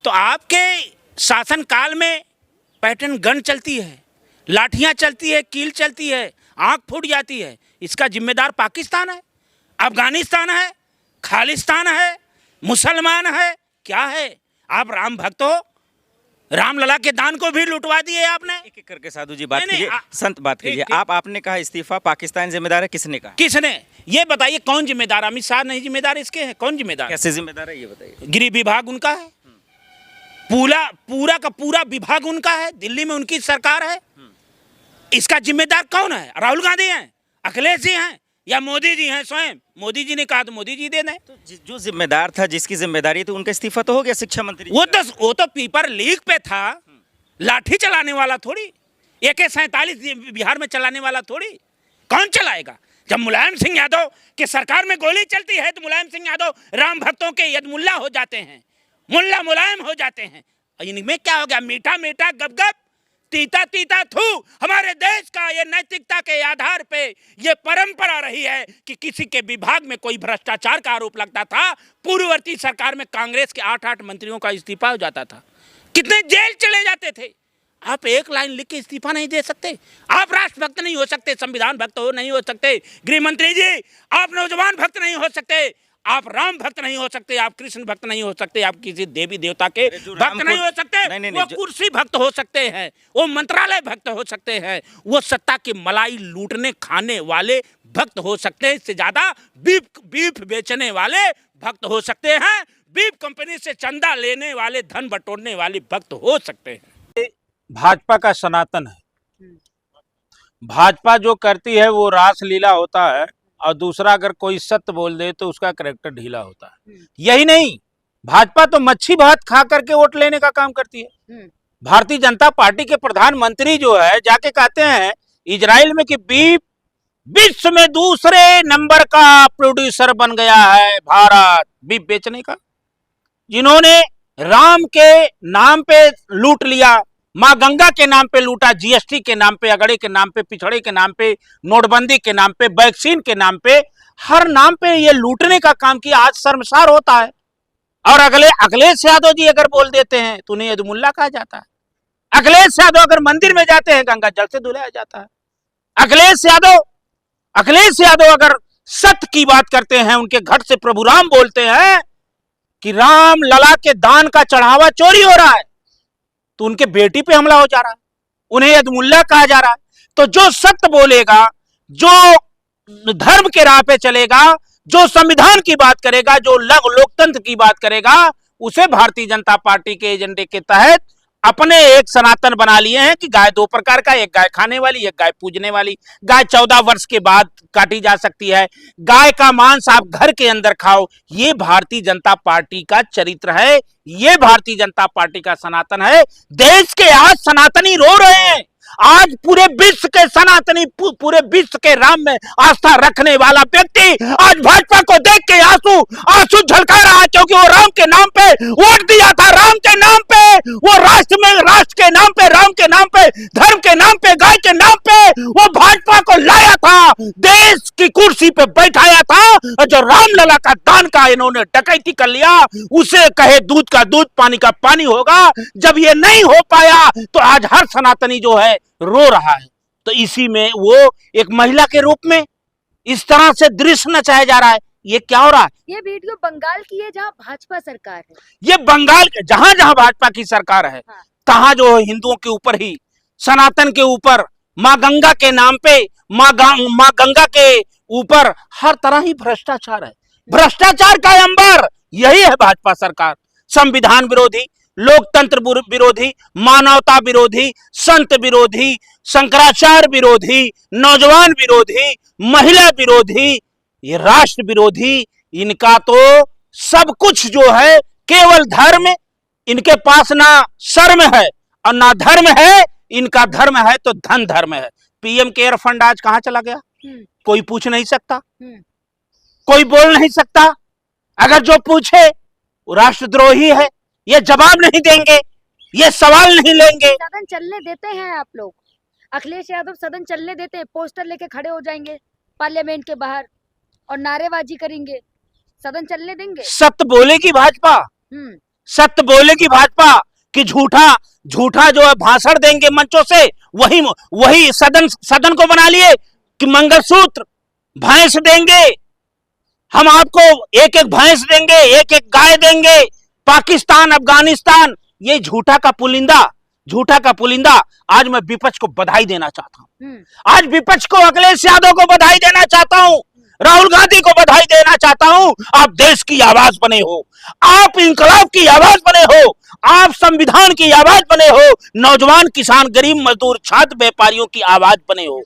तो आपके शासनकाल में पैटर्न गन चलती है, लाठियां चलती है, कील चलती है, आंख फूट जाती है। इसका जिम्मेदार पाकिस्तान है, अफगानिस्तान है, खालिस्तान है, मुसलमान है, क्या है? आप राम भक्त हो, रामलला के दान को भी लुटवा दिए आपने। एक एक करके साधु जी बात कीजिए, संत बात कीजिए। आपने कहा इस्तीफा पाकिस्तान जिम्मेदार है, किसने कहा? किसने? ये बताइए कौन जिम्मेदार? अमित शाह नहीं जिम्मेदार इसके हैं? कौन जिम्मेदार? कैसे जिम्मेदार है ये बताइए। गृह विभाग उनका है, पूरा का पूरा विभाग उनका है, दिल्ली में उनकी सरकार है। इसका जिम्मेदार कौन है? राहुल गांधी हैं, अखिलेश जी हैं, या मोदी जी हैं स्वयं? मोदी जी ने कहा तो मोदी जी दे दें। तो जो जिम्मेदार था, जिसकी जिम्मेदारी थी, उनका इस्तीफा तो हो गया शिक्षा मंत्री। वो तो पेपर लीक पे था, लाठी चलाने वाला थोड़ी, AK-47 बिहार में चलाने वाला थोड़ी। कौन चलाएगा? जब मुलायम सिंह यादव के सरकार में गोली चलती है तो मुलायम सिंह यादव राम भक्तों के यदमुल्ला हो जाते हैं, मुल्ला मुलायम हो जाते हैं। इनमें क्या हो गया? मीठा मीठा गप-गप, तीता तीता थू। हमारे देश का ये नैतिकता के आधार पे ये परंपरा रही है कि किसी के विभाग में कोई भ्रष्टाचार का आरोप लगता था, पूर्ववर्ती सरकार में कांग्रेस के 8 मंत्रियों का इस्तीफा हो जाता था, कितने जेल चले जाते थे। आप एक लाइन लिख के इस्तीफा नहीं दे सकते? आप राष्ट्रभक्त नहीं हो सकते, संविधान भक्त नहीं हो सकते, गृह मंत्री जी आप नौजवान भक्त नहीं हो सकते, आप राम भक्त नहीं हो सकते, आप कृष्ण भक्त नहीं हो सकते, आप किसी देवी देवता के भक्त नहीं हो सकते। वो कुर्सी भक्त हो सकते हैं, वो मंत्रालय भक्त हो सकते हैं, वो सत्ता की मलाई लूटने खाने वाले भक्त हो सकते हैं। इससे ज्यादा बीफ बेचने वाले भक्त हो सकते हैं, बीफ कंपनी से चंदा लेने वाले, धन बटोरने वाले भक्त हो सकते हैं। भाजपा का सनातन है। भाजपा जो करती है वो रासलीला होता है, और दूसरा अगर कोई सत्य बोल दे तो उसका करैक्टर ढीला होता है। यही नहीं, भाजपा तो मच्छी भात खा करके वोट लेने का काम करती है। भारतीय जनता पार्टी के प्रधानमंत्री जो है जाके कहते हैं इजराइल में कि बीफ विश्व में दूसरे नंबर का प्रोड्यूसर बन गया है भारत बीफ बेचने का। जिन्होंने राम के नाम पे लूट लिया, माँ गंगा के नाम पे लूटा, GST के नाम पे, अगड़े के नाम पे, पिछड़े के नाम पे, नोटबंदी के नाम पे, वैक्सीन के नाम पे, हर नाम पे ये लूटने का काम किया। आज शर्मसार होता है। और अखिलेश यादव जी अगर बोल देते हैं तो उन्हें यदमुल्ला कहा जाता है। अखिलेश यादव अगर मंदिर में जाते हैं गंगा जल से धुलाया जाता है। अखिलेश यादव अगर सत्य की बात करते हैं, उनके घर से प्रभु राम बोलते हैं कि राम लला के दान का चढ़ावा चोरी हो रहा है, तो उनके बेटी पे हमला हो जा रहा है, उन्हें यदमुल्ला कहा जा रहा है। तो जो सत्य बोलेगा, जो धर्म के राह पे चलेगा, जो संविधान की बात करेगा, जो लोकतंत्र की बात करेगा, उसे भारतीय जनता पार्टी के एजेंडे के तहत अपने एक सनातन बना लिए हैं कि गाय 2 प्रकार का, एक गाय खाने वाली, एक गाय पूजने वाली। गाय 14 वर्ष के बाद काटी जा सकती है, गाय का मांस आप घर के अंदर खाओ। ये भारतीय जनता पार्टी का चरित्र है, ये भारतीय जनता पार्टी का सनातन है। देश के आज सनातनी रो रहे हैं। आज पूरे विश्व के सनातनी, पूरे विश्व के राम में आस्था रखने वाला व्यक्ति आज भाजपा को देख के आंसू झलका रहा है, क्योंकि वो राम के नाम पे वोट दिया था, राम के नाम पे, वो राष्ट्र के नाम पे, राम के नाम पे, धर्म के नाम पे, गाय के नाम पे वो भाजपा को लाया था, देश की कुर्सी पे बैठाया था। और जो रामलला का दान का इन्होंने डकैती कर लिया, उसे कहे दूध का दूध पानी का पानी होगा। जब ये नहीं हो पाया तो आज हर सनातनी जो है रो रहा है। तो इसी में वो एक महिला के रूप में इस तरह से दृश्य नचाया जा रहा है। ये क्या हो रहा है? ये वीडियो बंगाल की है जहां भाजपा सरकार है। ये बंगाल के जहां जहां भाजपा की सरकार है, हाँ। तहां जो हिंदुओं के ऊपर ही, सनातन के ऊपर, माँ गंगा के नाम पे, माँ गंगा के ऊपर हर तरह ही भ्रष्टाचार है। भ्रष्टाचार का अंबर यही है भाजपा सरकार। संविधान विरोधी, लोकतंत्र विरोधी, मानवता विरोधी, संत विरोधी, शंकराचार्य विरोधी, नौजवान विरोधी, महिला विरोधी, ये राष्ट्र विरोधी। इनका तो सब कुछ जो है केवल धर्म, इनके पास ना शर्म है और ना धर्म है। इनका धर्म है तो धन धर्म है। PM केयर फंड आज कहां चला गया? कोई पूछ नहीं सकता, कोई बोल नहीं सकता। अगर जो पूछे वो राष्ट्रद्रोही है, ये जवाब नहीं देंगे, ये सवाल नहीं लेंगे। सदन चलने देते हैं आप लोग? अखिलेश यादव सदन चलने देते हैं? पोस्टर लेके खड़े हो जाएंगे पार्लियामेंट के बाहर और नारेबाजी करेंगे, सदन चलने देंगे? सत्य बोलेगी भाजपा, सत्य बोलेगी भाजपा कि झूठा झूठा जो है भाषण देंगे मंचों से, वही सदन को बना लिए कि मंगलसूत्र भैंस देंगे, हम आपको एक एक भैंस देंगे, एक एक गाय देंगे, पाकिस्तान अफगानिस्तान, ये झूठा का पुलिंदा। आज मैं विपक्ष को बधाई देना चाहता हूं, आज विपक्ष को अखिलेश यादव को बधाई देना चाहता हूं, राहुल गांधी को बधाई देना चाहता हूं। आप देश की आवाज बने हो, आप इंकलाब की आवाज बने हो, आप संविधान की आवाज बने हो, नौजवान किसान गरीब मजदूर छात्र व्यापारियों की आवाज बने हो।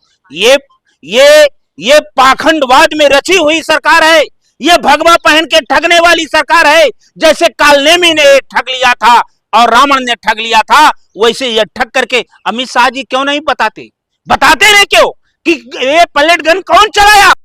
ये पाखंडवाद में रची हुई सरकार है, ये भगवा पहन के ठगने वाली सरकार है। जैसे कालनेमी ने ठग लिया था और रावण ने ठग लिया था, वैसे ये ठग करके अमित शाह जी क्यों नहीं बताते रहे क्यों कि ये पलेट गन कौन चलाया।